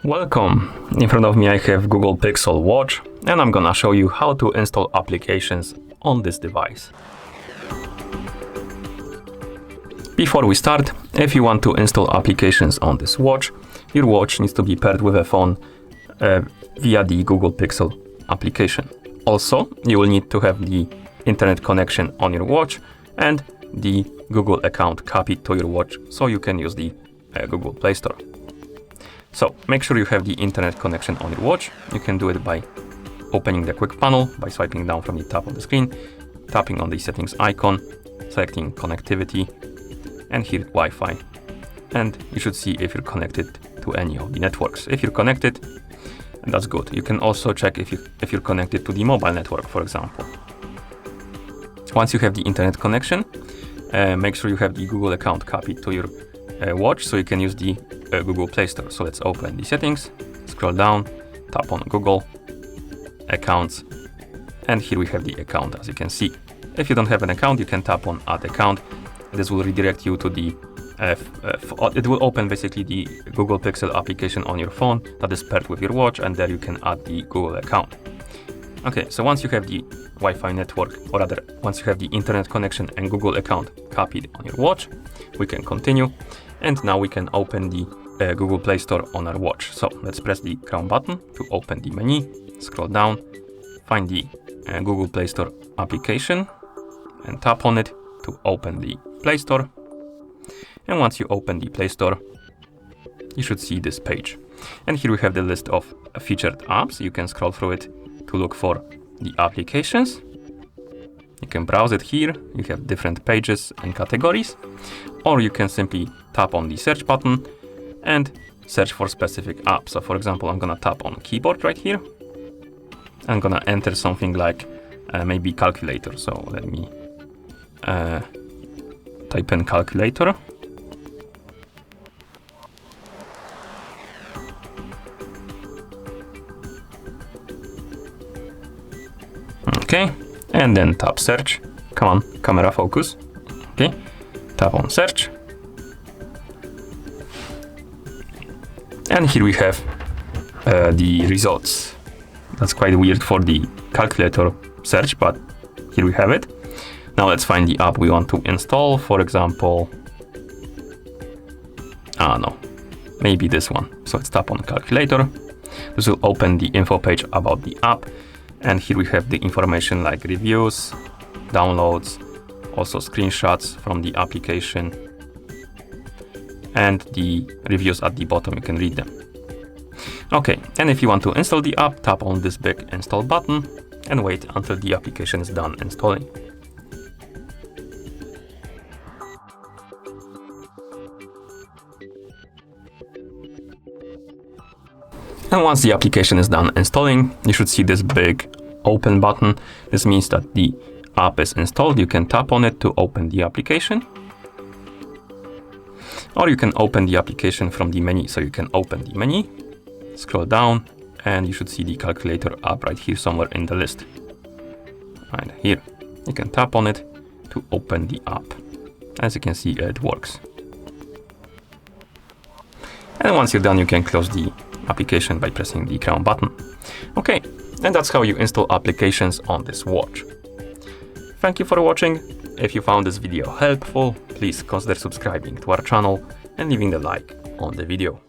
Welcome! In front of me I have Google Pixel Watch and I'm gonna show you how to install applications on this device. Before we start, if you want to install applications on this watch, your watch needs to be paired with a phone via the Google Pixel application. Also, you will need to have the internet connection on your watch and the Google account copied to your watch so you can use the Google Play Store. So make sure you have the internet connection on your watch. You can do it by opening the quick panel by swiping down from the top of the screen, tapping on the settings icon, selecting connectivity, and here Wi-Fi. And you should see if you're connected to any of the networks. If you're connected, that's good. You can also check if you're connected to the mobile network, for example. Once you have the internet connection, make sure you have the Google account copied to your watch so you can use the Google Play Store. So let's open the settings, scroll down, tap on Google, accounts, and here we have the account as you can see. If you don't have an account, you can tap on add account. This will redirect you to the, it will open basically the Google Pixel application on your phone that is paired with your watch, and there you can add the Google account. Okay, so once you have the Wi-Fi network, or rather, once you have the internet connection and Google account copied on your watch, we can continue. And now we can open the Google Play Store on our watch. So let's press the crown button to open the menu, scroll down, find the Google Play Store application and tap on it to open the Play Store. And once you open the Play Store, you should see this page. And here we have the list of featured apps. You can scroll through it to look for the applications. You can browse it here. You have different pages and categories, or you can simply tap on the search button and search for specific apps. So for example, I'm gonna tap on keyboard right here. I'm gonna enter something like maybe calculator. So let me type in calculator. Okay, and then tap search. Come on, camera focus. Okay, tap on search. And here we have the results. That's quite weird for the calculator search, but here we have it. Now let's find the app we want to install. For example, maybe this one. So let's tap on calculator. This will open the info page about the app. And here we have the information like reviews, downloads, also screenshots from the application, and the reviews at the bottom, you can read them. Okay, and if you want to install the app, tap on this big install button and wait until the application is done installing. And once the application is done installing, you should see this big open button. This means that the app is installed. You can tap on it to open the application. Or you can open the application from the menu. So you can open the menu, scroll down, and you should see the calculator app right here somewhere in the list. Right here. You can tap on it to open the app. As you can see, it works. And once you're done, you can close the application by pressing the crown button. Okay, and that's how you install applications on this watch. Thank you for watching. If you found this video helpful, please consider subscribing to our channel and leaving a like on the video.